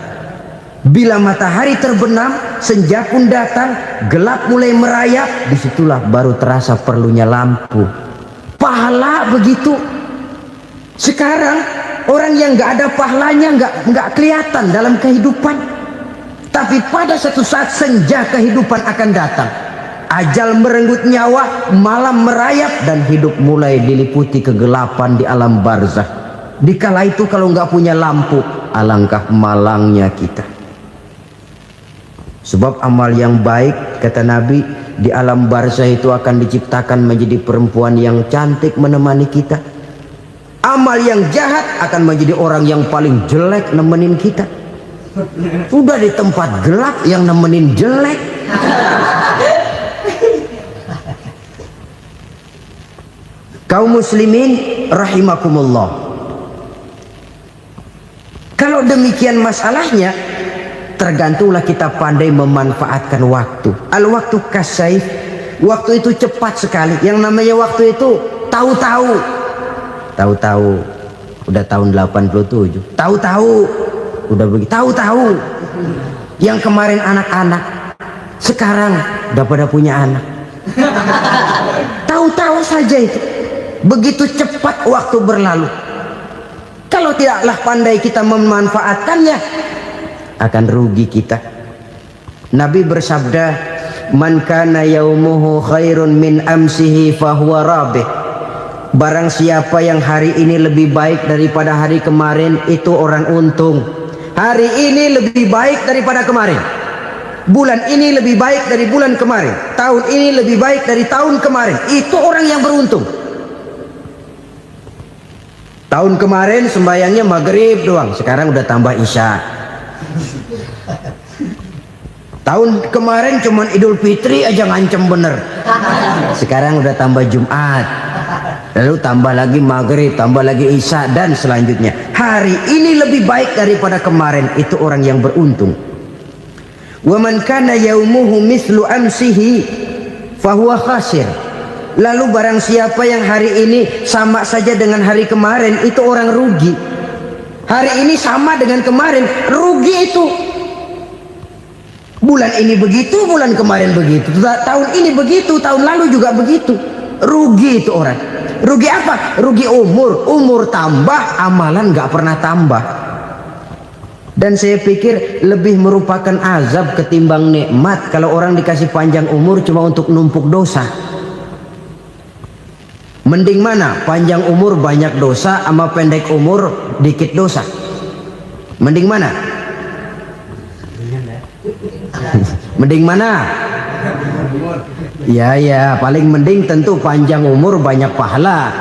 Bila matahari terbenam, senja pun datang, gelap mulai merayap, disitulah baru terasa perlunya lampu. Pahala begitu. Sekarang orang yang nggak ada pahalanya nggak kelihatan dalam kehidupan. Tapi pada suatu saat senja kehidupan akan datang. Ajal merenggut nyawa, malam merayap, dan hidup mulai diliputi kegelapan di alam barzakh. Dikala itu kalau nggak punya lampu, alangkah malangnya kita. Sebab amal yang baik, kata Nabi, di alam barzakh itu akan diciptakan menjadi perempuan yang cantik menemani kita. Amal yang jahat akan menjadi orang yang paling jelek nemenin kita. Sudah di tempat gelap yang nemenin jelek. Kaum muslimin rahimakumullah. Kalau demikian masalahnya, tergantunglah kita pandai memanfaatkan waktu. Al-waktu kasayf, waktu itu cepat sekali. Yang namanya waktu itu tahu-tahu. Tahu-tahu udah tahun 87. Tahu-tahu udah begitu. Tahu-tahu yang kemarin anak-anak, sekarang udah pada punya anak. tahu-tahu saja itu. Begitu cepat waktu berlalu. Kalau tidaklah pandai kita memanfaatkannya, akan rugi kita. Nabi bersabda, "Man kana yaumuhu khairun min amsihi fahuwa rabih." Barang siapa yang hari ini lebih baik daripada hari kemarin, itu orang untung. Hari ini lebih baik daripada kemarin. Bulan ini lebih baik dari bulan kemarin. Tahun ini lebih baik dari tahun kemarin. Itu orang yang beruntung. Tahun kemarin sembahyangnya maghrib doang, sekarang udah tambah isya. Tahun kemarin cuman Idul Fitri aja ngancem bener, sekarang udah tambah Jumat, lalu tambah lagi maghrib, tambah lagi isya, dan selanjutnya. Hari ini lebih baik daripada kemarin, itu orang yang beruntung. Wa man kana yaumuhu mislu amsihi fahuwa khasir. Lalu barang siapa yang hari ini sama saja dengan hari kemarin, itu orang rugi. Hari ini sama dengan kemarin, rugi itu. Bulan ini begitu, bulan kemarin begitu, tahun ini begitu, tahun lalu juga begitu. Rugi itu orang. Rugi apa? Rugi umur. Umur tambah, amalan gak pernah tambah. Dan saya pikir lebih merupakan azab ketimbang nikmat kalau orang dikasih panjang umur cuma untuk numpuk dosa. Mending mana? Panjang umur banyak dosa sama pendek umur dikit dosa? Mending mana? Mending mana? Ya, paling mending tentu panjang umur banyak pahala.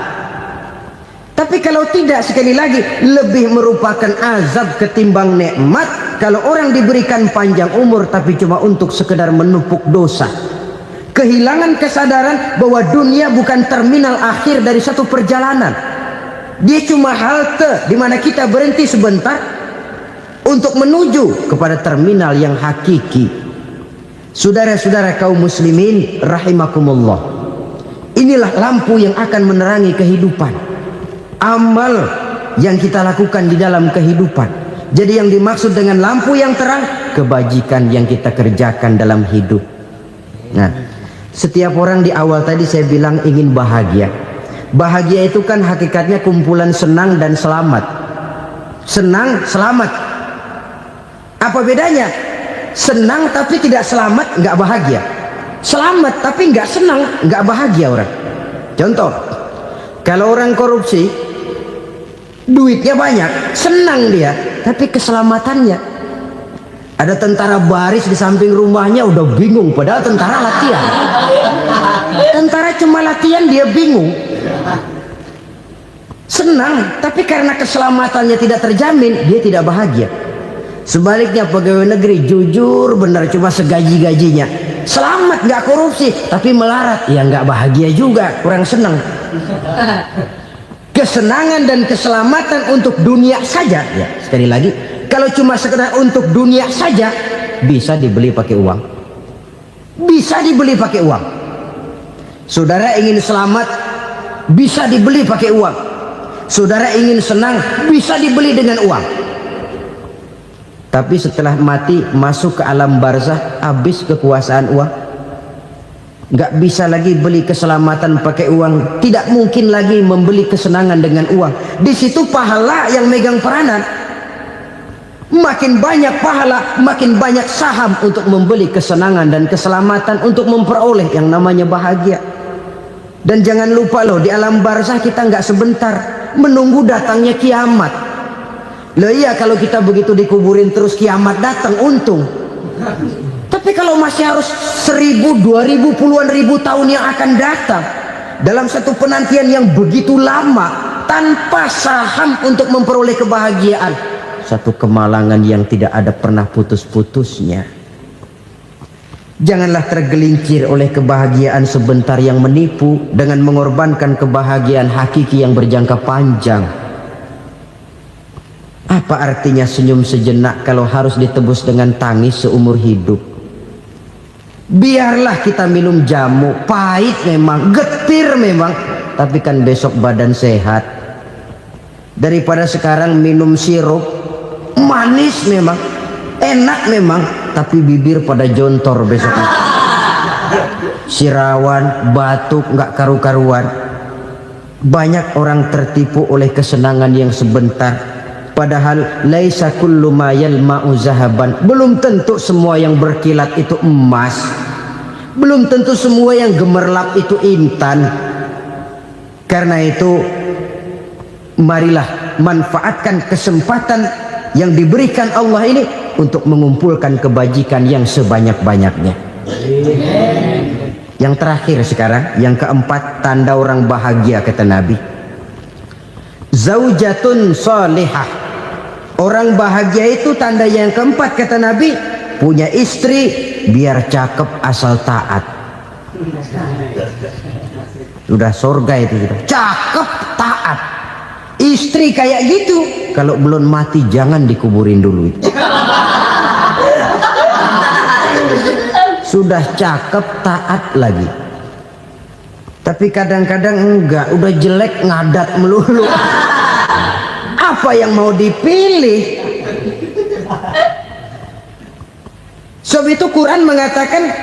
Tapi kalau tidak, sekali lagi, lebih merupakan azab ketimbang nikmat kalau orang diberikan panjang umur tapi cuma untuk sekedar menumpuk dosa. Kehilangan kesadaran bahwa dunia bukan terminal akhir dari satu perjalanan. Dia cuma halte di mana kita berhenti sebentar untuk menuju kepada terminal yang hakiki. Saudara-saudara kaum muslimin rahimakumullah, inilah lampu yang akan menerangi kehidupan, amal yang kita lakukan di dalam kehidupan. Jadi yang dimaksud dengan lampu yang terang, kebajikan yang kita kerjakan dalam hidup. Nah, setiap orang di awal tadi saya bilang ingin bahagia. Bahagia itu kan hakikatnya kumpulan senang dan selamat. Senang, selamat. Apa bedanya? Senang tapi tidak selamat, nggak bahagia. Selamat tapi nggak senang, nggak bahagia orang. Contoh, kalau orang korupsi, duitnya banyak, senang dia, tapi keselamatannya. Ada tentara baris di samping rumahnya udah bingung, padahal tentara latihan. Tentara cuma latihan, dia bingung. Senang, tapi karena keselamatannya tidak terjamin, dia tidak bahagia. Sebaliknya pegawai negeri jujur benar, cuma segaji-gajinya, selamat nggak korupsi tapi melarat, ya nggak bahagia juga, kurang senang. Kesenangan dan keselamatan untuk dunia saja, ya sekali lagi, kalau cuma sekedar untuk dunia saja, bisa dibeli pakai uang, bisa dibeli pakai uang. Saudara ingin selamat, bisa dibeli pakai uang. Saudara ingin senang, bisa dibeli dengan uang. Tapi setelah mati masuk ke alam barzah, habis kekuasaan uang. Nggak bisa lagi beli keselamatan pakai uang, tidak mungkin lagi membeli kesenangan dengan uang. Di situ pahala yang megang peranan. Makin banyak pahala, makin banyak saham untuk membeli kesenangan dan keselamatan, untuk memperoleh yang namanya bahagia. Dan jangan lupa loh, di alam barzah kita nggak sebentar, menunggu datangnya kiamat. Loh iya, kalau kita begitu dikuburin terus kiamat datang, untung. Tapi kalau masih harus 1000, 2000, puluhan ribu tahun yang akan datang, dalam satu penantian yang begitu lama, tanpa saham untuk memperoleh kebahagiaan, satu kemalangan yang tidak ada pernah putus-putusnya. Janganlah tergelincir oleh kebahagiaan sebentar yang menipu dengan mengorbankan kebahagiaan hakiki yang berjangka panjang. Apa artinya senyum sejenak kalau harus ditebus dengan tangis seumur hidup? Biarlah kita minum jamu, pahit memang, getir memang, tapi kan besok badan sehat. Daripada sekarang minum sirup, manis memang, enak memang, tapi bibir pada jontor besoknya. sirawan, batuk, nggak karu-karuan. Banyak orang tertipu oleh kesenangan yang sebentar. Padahal laisa kullu ma yalma'u zahaban. Belum tentu semua yang berkilat itu emas. Belum tentu semua yang gemerlap itu intan. Karena itu marilah manfaatkan kesempatan yang diberikan Allah ini untuk mengumpulkan kebajikan yang sebanyak-banyaknya. Yang terakhir sekarang, yang keempat, tanda orang bahagia kata Nabi. Zaujatun salihah. Orang bahagia itu tanda yang keempat kata Nabi, punya istri biar cakep asal taat. Sudah surga itu sudah. Cakep taat. Istri kayak gitu, kalau belum mati jangan dikuburin dulu itu. Sudah cakep taat lagi. Tapi kadang-kadang enggak, udah jelek ngadat melulu. Apa yang mau dipilih? Sebab itu Quran mengatakan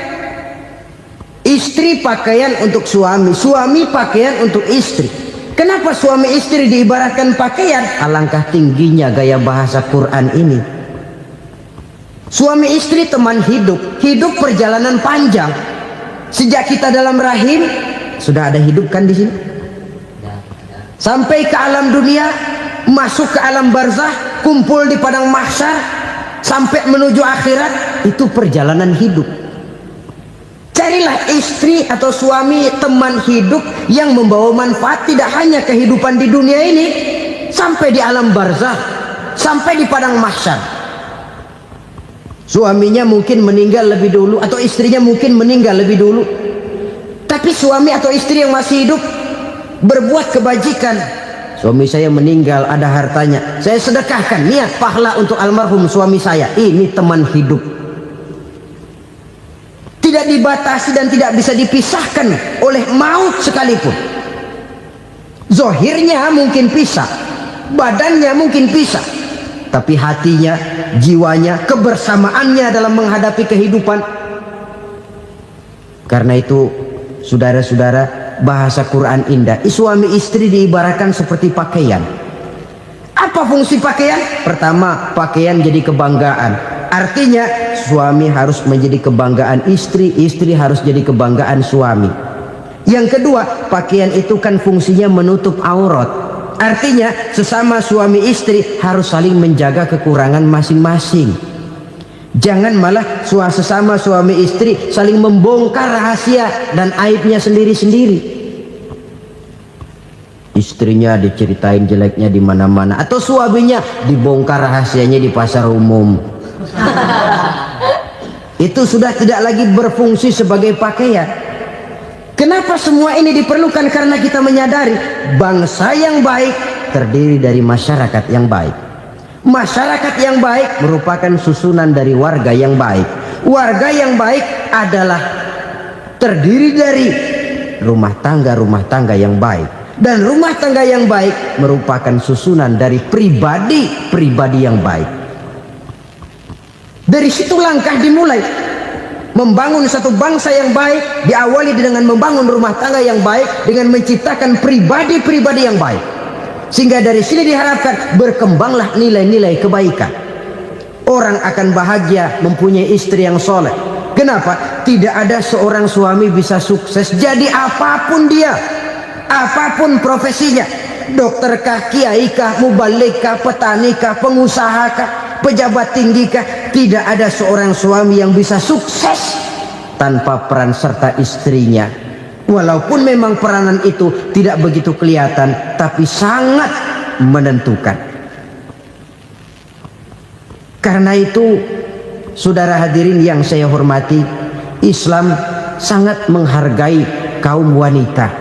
istri pakaian untuk suami, suami pakaian untuk istri. Kenapa suami istri diibaratkan pakaian? Alangkah tingginya gaya bahasa Quran ini. Suami istri teman hidup, hidup perjalanan panjang. Sejak kita dalam rahim sudah ada hidup kan di sini. Sampai ke alam dunia, masuk ke alam barzah, kumpul di padang mahsyar, sampai menuju akhirat, itu perjalanan hidup. Carilah istri atau suami teman hidup yang membawa manfaat tidak hanya kehidupan di dunia ini, sampai di alam barzah, sampai di padang mahsyar. Suaminya mungkin meninggal lebih dulu atau istrinya mungkin meninggal lebih dulu. Tapi suami atau istri yang masih hidup berbuat kebajikan. Suami saya meninggal, ada hartanya, saya sedekahkan, niat pahala untuk almarhum suami saya. Ini teman hidup. Tidak dibatasi dan tidak bisa dipisahkan oleh maut sekalipun. Zohirnya mungkin pisah, badannya mungkin pisah, tapi hatinya, jiwanya, kebersamaannya dalam menghadapi kehidupan. Karena itu saudara-saudara, bahasa Quran indah. Suami istri diibaratkan seperti pakaian. Apa fungsi pakaian? Pertama, pakaian jadi kebanggaan. Artinya suami harus menjadi kebanggaan istri, istri harus jadi kebanggaan suami. Yang kedua, pakaian itu kan fungsinya menutup aurat. Artinya sesama suami istri harus saling menjaga kekurangan masing-masing. Jangan malah sesama suami istri saling membongkar rahasia dan aibnya sendiri-sendiri. Istrinya diceritain jeleknya di mana-mana, atau suaminya dibongkar rahasianya di pasar umum. Itu sudah tidak lagi berfungsi sebagai pakaian. Kenapa semua ini diperlukan? Karena kita menyadari bangsa yang baik terdiri dari masyarakat yang baik. Masyarakat yang baik merupakan susunan dari warga yang baik. Warga yang baik adalah terdiri dari rumah tangga yang baik. Dan rumah tangga yang baik merupakan susunan dari pribadi yang baik. Dari situ langkah dimulai. Membangun satu bangsa yang baik diawali dengan membangun rumah tangga yang baik, dengan menciptakan pribadi-pribadi yang baik. Sehingga dari sini diharapkan berkembanglah nilai-nilai kebaikan. Orang akan bahagia mempunyai istri yang soleh. Kenapa? Tidak ada seorang suami bisa sukses jadi apapun dia, apapun profesinya. Dokterkah, kiaikah, mubalikah, petanikah, pengusahakah, pejabat tinggikah, tidak ada seorang suami yang bisa sukses tanpa peran serta istrinya. Walaupun memang peranan itu tidak begitu kelihatan, tapi sangat menentukan. Karena itu, saudara hadirin yang saya hormati, Islam sangat menghargai kaum wanita,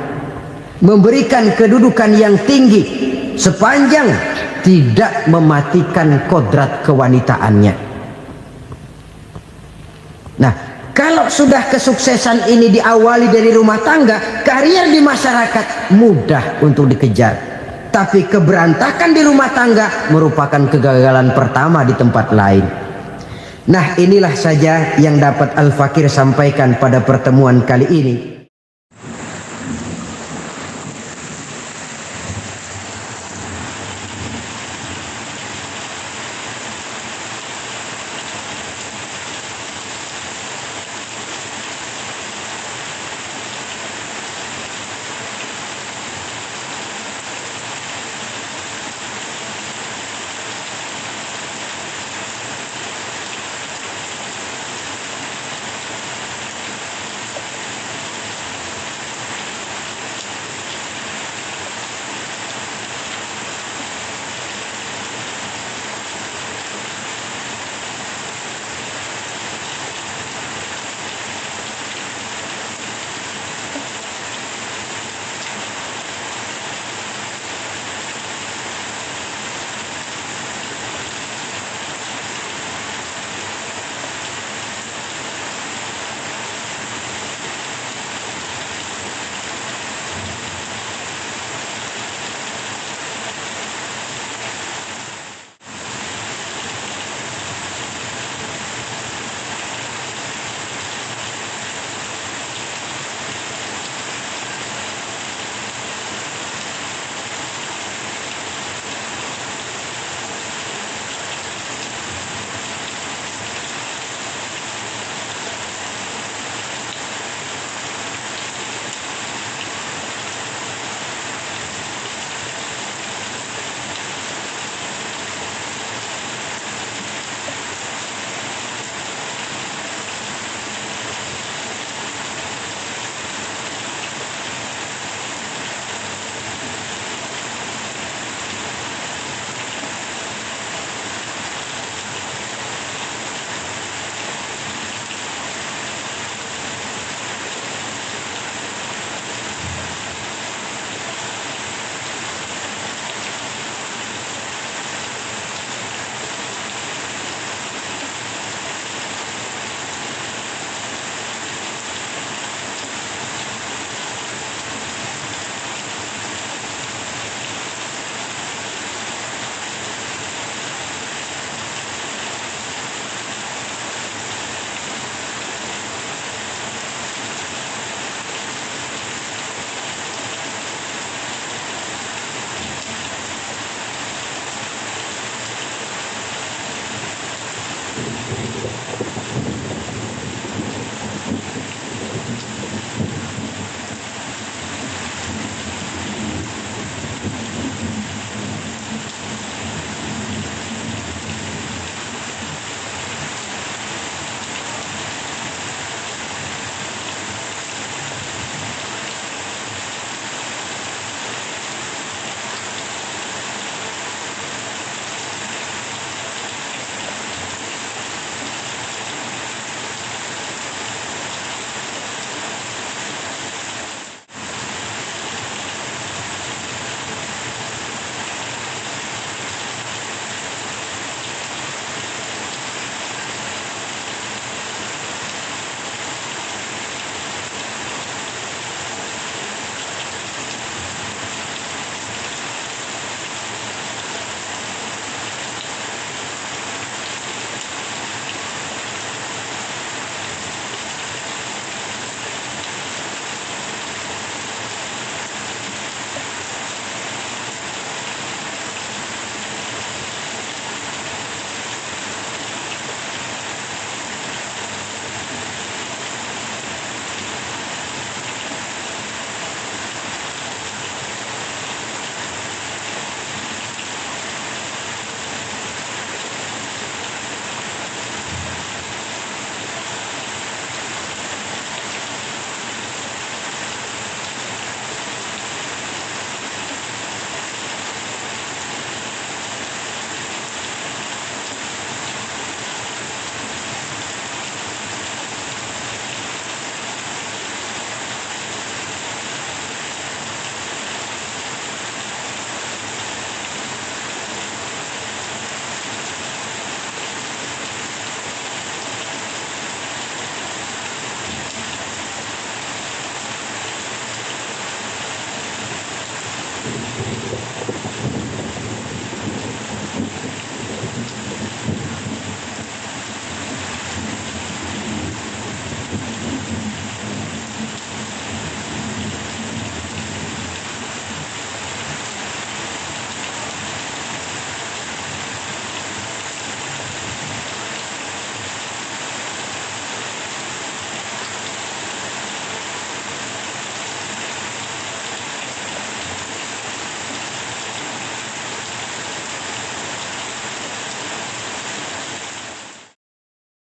memberikan kedudukan yang tinggi sepanjang tidak mematikan kodrat kewanitaannya. Nah, kalau sudah kesuksesan ini diawali dari rumah tangga, karier di masyarakat mudah untuk dikejar. Tapi keberantakan di rumah tangga merupakan kegagalan pertama di tempat lain. Nah, inilah saja yang dapat Al-Fakir sampaikan pada pertemuan kali ini.